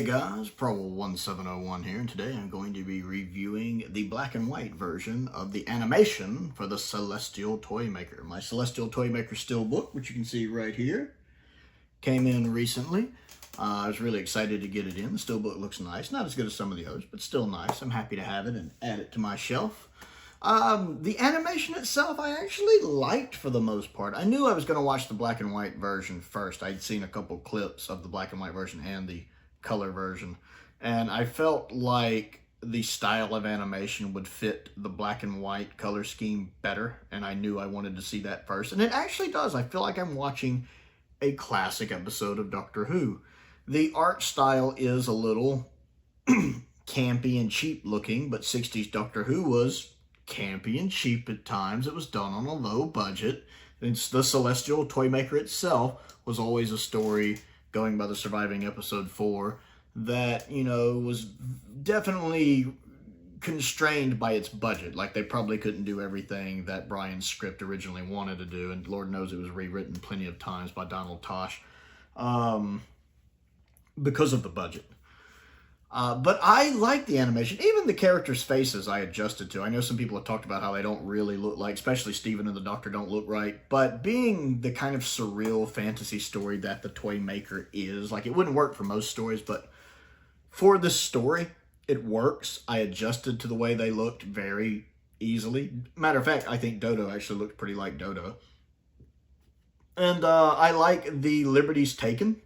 Hey guys, Prowl1701 here, and today I'm going to be reviewing the black and white version of the animation for the Celestial Toymaker. My Celestial Toymaker Steelbook, which you can see right here, came in recently. I was really excited to get it in. The Steelbook looks nice. Not as good as some of the others, but still nice. I'm happy to have it and add it to my shelf. The animation itself, I actually liked for the most part. I knew I was going to watch the black and white version first. I'd seen a couple clips of the black and white version and the color version, and I felt like the style of animation would fit the black and white color scheme better, and I knew I wanted to see that first. And it actually does. I feel like I'm watching a classic episode of Doctor Who. The art style is a little campy and cheap looking, but 60s Doctor Who was campy and cheap at times. It was done on a low budget. It's the Celestial Toymaker itself was always a story going by the surviving episode 4 that, you know, was definitely constrained by its budget. Like, they probably couldn't do everything that Brian's script originally wanted to do, and Lord knows it was rewritten plenty of times by Donald Tosh because of the budget. But I like the animation. Even the characters' faces I adjusted to. I know some people have talked about how they don't really look like, especially Steven and the Doctor don't look right. But being the kind of surreal fantasy story that the Toymaker is, like, it wouldn't work for most stories, but for this story, it works. I adjusted to the way they looked very easily. Matter of fact, I think Dodo actually looked pretty like Dodo. And I like the liberties taken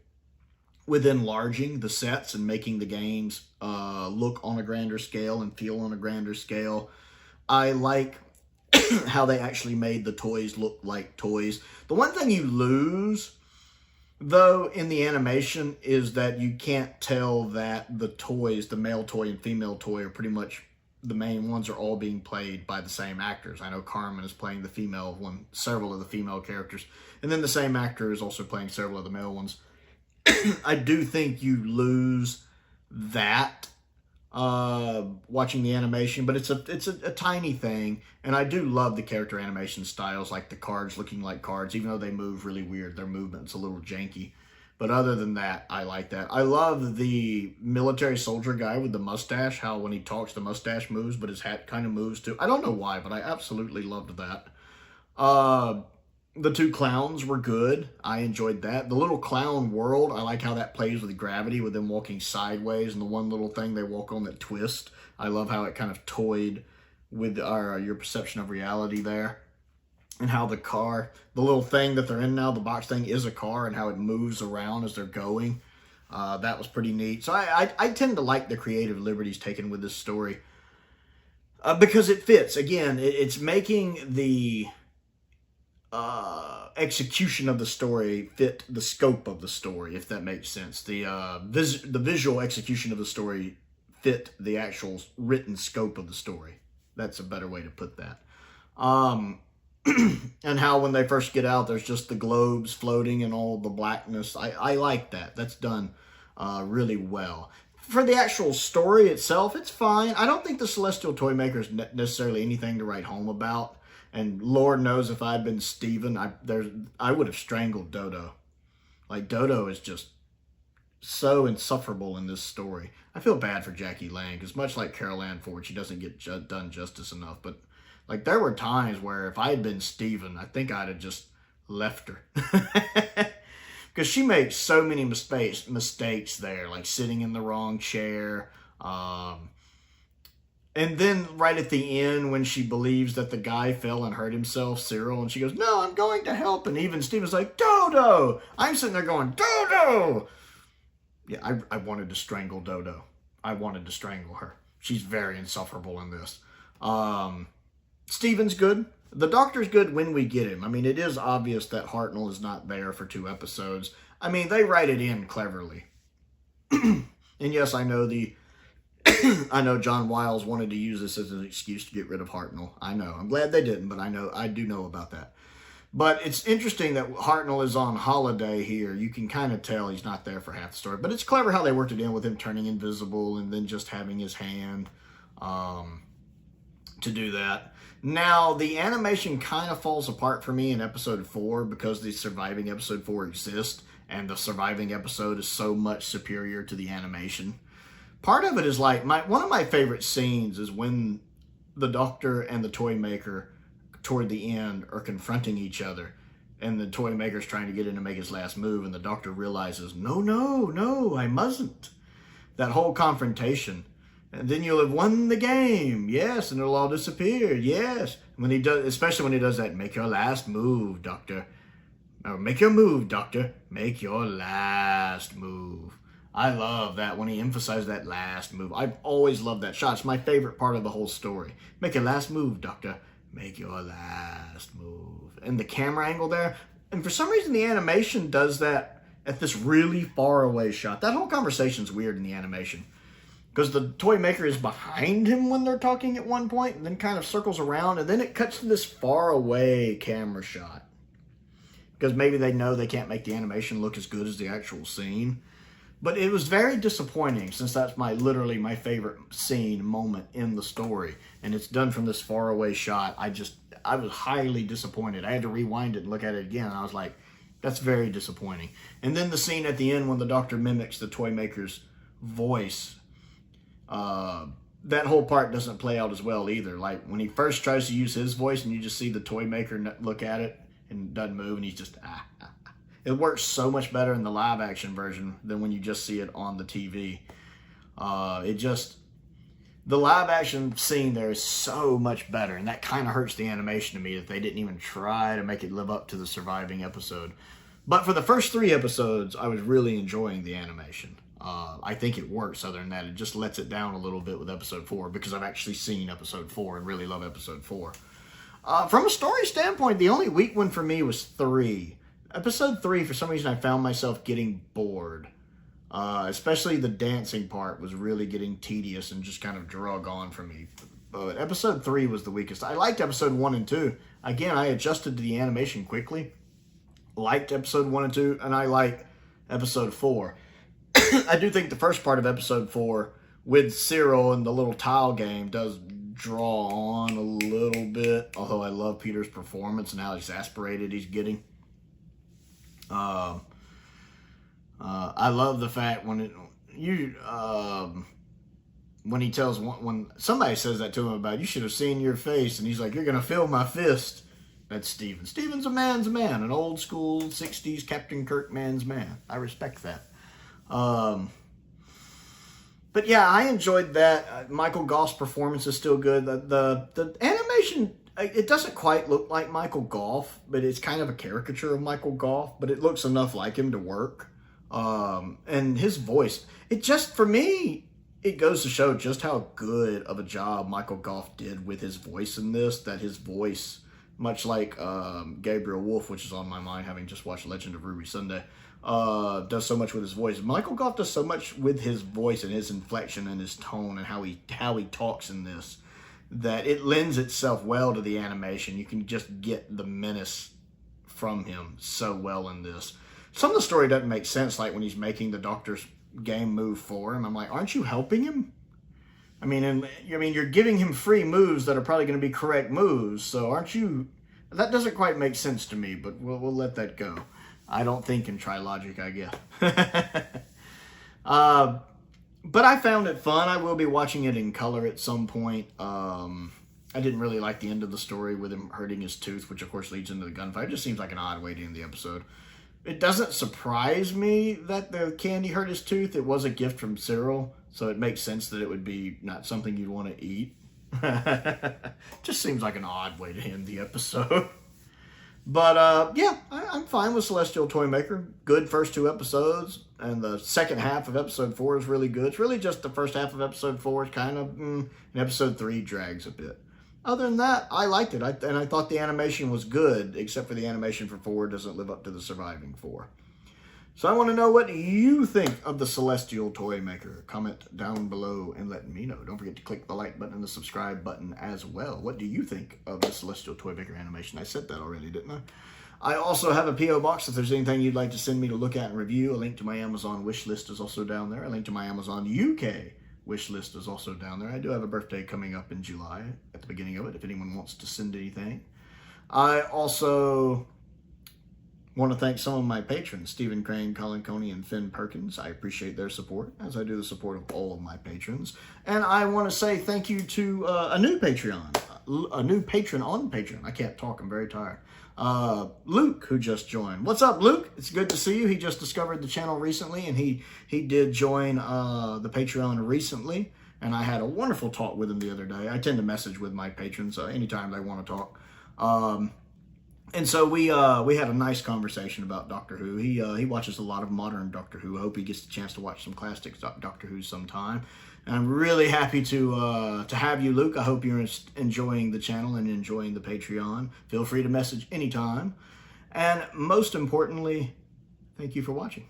with enlarging the sets and making the games look on a grander scale and feel on a grander scale. I like how they actually made the toys look like toys. The one thing you lose, though, in the animation is that you can't tell that the toys, the male toy and female toy, are pretty much the main ones are all being played by the same actors. I know Carmen is playing the female one, several of the female characters, and then the same actor is also playing several of the male ones. I do think you lose that watching the animation, but it's a tiny thing, and I do love the character animation styles, like the cards looking like cards, even though they move really weird. Their movement's a little janky, but other than that, I like that. I love the military soldier guy with the mustache, how when he talks the mustache moves, but his hat kind of moves too. I don't know why, but I absolutely loved that. The two clowns were good. I enjoyed that. The little clown world, I like how that plays with gravity, with them walking sideways, and the one little thing they walk on that twist. I love how it kind of toyed with your perception of reality there. And how the car, the little thing that they're in now, the box thing, is a car, and how it moves around as they're going. That was pretty neat. So I tend to like the creative liberties taken with this story. Because it fits. Again, it's making the execution of the story fit the scope of the story, if that makes sense. The visual execution of the story fit the actual written scope of the story. That's a better way to put that. And how when they first get out, there's just the globes floating and all the blackness. I like that. That's done really well. For the actual story itself, it's fine. I don't think the Celestial Toymaker is necessarily anything to write home about. And Lord knows if I'd been Steven, I would have strangled Dodo. Like, Dodo is just so insufferable in this story. I feel bad for Jackie Lang, because much like Carol Ann Ford, she doesn't get done justice enough. But, like, there were times where if I had been Steven, I think I'd have just left her. Because she makes so many mistakes there, like sitting in the wrong chair, and then right at the end, when she believes that the guy fell and hurt himself, Cyril, and she goes, "No, I'm going to help." And even Steven's like, "Dodo!" I'm sitting there going, "Dodo!" Yeah, I wanted to strangle Dodo. I wanted to strangle her. She's very insufferable in this. Steven's good. The Doctor's good when we get him. I mean, it is obvious that Hartnell is not there for 2 episodes. I mean, they write it in cleverly. And yes, I know I know John Wiles wanted to use this as an excuse to get rid of Hartnell. I know. I'm glad they didn't, but I do know about that. But it's interesting that Hartnell is on holiday here. You can kind of tell he's not there for half the story. But it's clever how they worked it in with him turning invisible and then just having his hand to do that. Now, the animation kind of falls apart for me in episode 4 because the surviving episode 4 exists. and the surviving episode is so much superior to the animation. Part of it is like, one of my favorite scenes is when the Doctor and the Toymaker toward the end are confronting each other, and the Toymaker's trying to get in to make his last move, and the Doctor realizes, no, I mustn't. That whole confrontation. And then you'll have won the game. Yes, and it'll all disappear. Yes. When he does, especially when he does that, make your last move, Doctor. Or make your move, Doctor. Make your last move. I love that when he emphasizes that last move. I've always loved that shot. It's my favorite part of the whole story. Make your last move, Doctor. Make your last move. And the camera angle there. And for some reason, the animation does that at this really far away shot. That whole conversation's weird in the animation. Because the Toymaker is behind him when they're talking at one point, and then kind of circles around, and then it cuts to this far away camera shot. Because maybe they know they can't make the animation look as good as the actual scene. But it was very disappointing, since that's literally my favorite scene moment in the story. And it's done from this far away shot. I was highly disappointed. I had to rewind it and look at it again, and I was like, that's very disappointing. And then the scene at the end when the Doctor mimics the Toymaker's voice, that whole part doesn't play out as well either. Like when he first tries to use his voice and you just see the Toymaker look at it and doesn't move, and he's just It works so much better in the live action version than when you just see it on the TV. The live action scene there is so much better, and that kind of hurts the animation to me that they didn't even try to make it live up to the surviving episode. But for the first 3 episodes, I was really enjoying the animation. I think it works. Other than that, it just lets it down a little bit with episode 4, because I've actually seen episode 4 and really love episode 4. From a story standpoint, the only weak one for me was 3. Episode 3, for some reason, I found myself getting bored. Especially the dancing part was really getting tedious and just kind of drug on for me. But episode 3 was the weakest. I liked episode 1 and 2. Again, I adjusted to the animation quickly. Liked episode 1 and 2, and I like episode 4. I do think the first part of episode 4 with Cyril and the little tile game does draw on a little bit, although I love Peter's performance and how exasperated he's getting. I love the fact when he tells when somebody says that to him about, you should have seen your face, and he's like, you're gonna feel my fist. That's Steven. Steven's a man's man, an old school 60s Captain Kirk man's man. I respect that. But yeah, I enjoyed that. Michael Goff's performance is still good. The animation, it doesn't quite look like Michael Goff, but it's kind of a caricature of Michael Goff, but it looks enough like him to work. And his voice, for me, it goes to show just how good of a job Michael Goff did with his voice in this, that his voice, much like Gabriel Wolf, which is on my mind having just watched Legend of Ruby Sunday, does so much with his voice. Michael Goff does so much with his voice and his inflection and his tone and how he talks in this, that it lends itself well to the animation. You can just get the menace from him so well in this. Some of the story doesn't make sense, like when he's making the Doctor's game move for him. I'm like, aren't you helping him? I mean, you're giving him free moves that are probably going to be correct moves, so aren't you? That doesn't quite make sense to me, but we'll let that go. I don't think in Trilogic, I guess. But I found it fun. I will be watching it in color at some point. I didn't really like the end of the story with him hurting his tooth, which of course leads into the gunfight. It just seems like an odd way to end the episode. It doesn't surprise me that the candy hurt his tooth. It was a gift from Cyril, so it makes sense that it would be not something you'd want to eat. Just seems like an odd way to end the episode. But, yeah, I'm fine with Celestial Toymaker. Good first 2 episodes, and the second half of episode 4 is really good. It's really just the first half of episode 4 is kind of, and episode 3 drags a bit. Other than that, I liked it, and I thought the animation was good, except for the animation for 4 doesn't live up to the surviving 4. So I want to know what you think of the Celestial Toymaker. Comment down below and let me know. Don't forget to click the like button and the subscribe button as well. What do you think of the Celestial Toymaker animation? I said that already, didn't I? I also have a P.O. box if there's anything you'd like to send me to look at and review. A link to my Amazon wish list is also down there. A link to my Amazon UK wish list is also down there. I do have a birthday coming up in July at the beginning of it if anyone wants to send anything. I also want to thank some of my patrons, Stephen Crane, Colin Coney, and Finn Perkins. I appreciate their support, as I do the support of all of my patrons. And I want to say thank you to a new patron on Patreon. I can't talk, I'm very tired. Luke, who just joined. What's up, Luke? It's good to see you. He just discovered the channel recently, and he did join the Patreon recently. And I had a wonderful talk with him the other day. I tend to message with my patrons anytime they want to talk. And so we had a nice conversation about Doctor Who. He watches a lot of modern Doctor Who. I hope he gets the chance to watch some classic Doctor Who sometime. And I'm really happy to have you, Luke. I hope you're enjoying the channel and enjoying the Patreon. Feel free to message anytime. And most importantly, thank you for watching.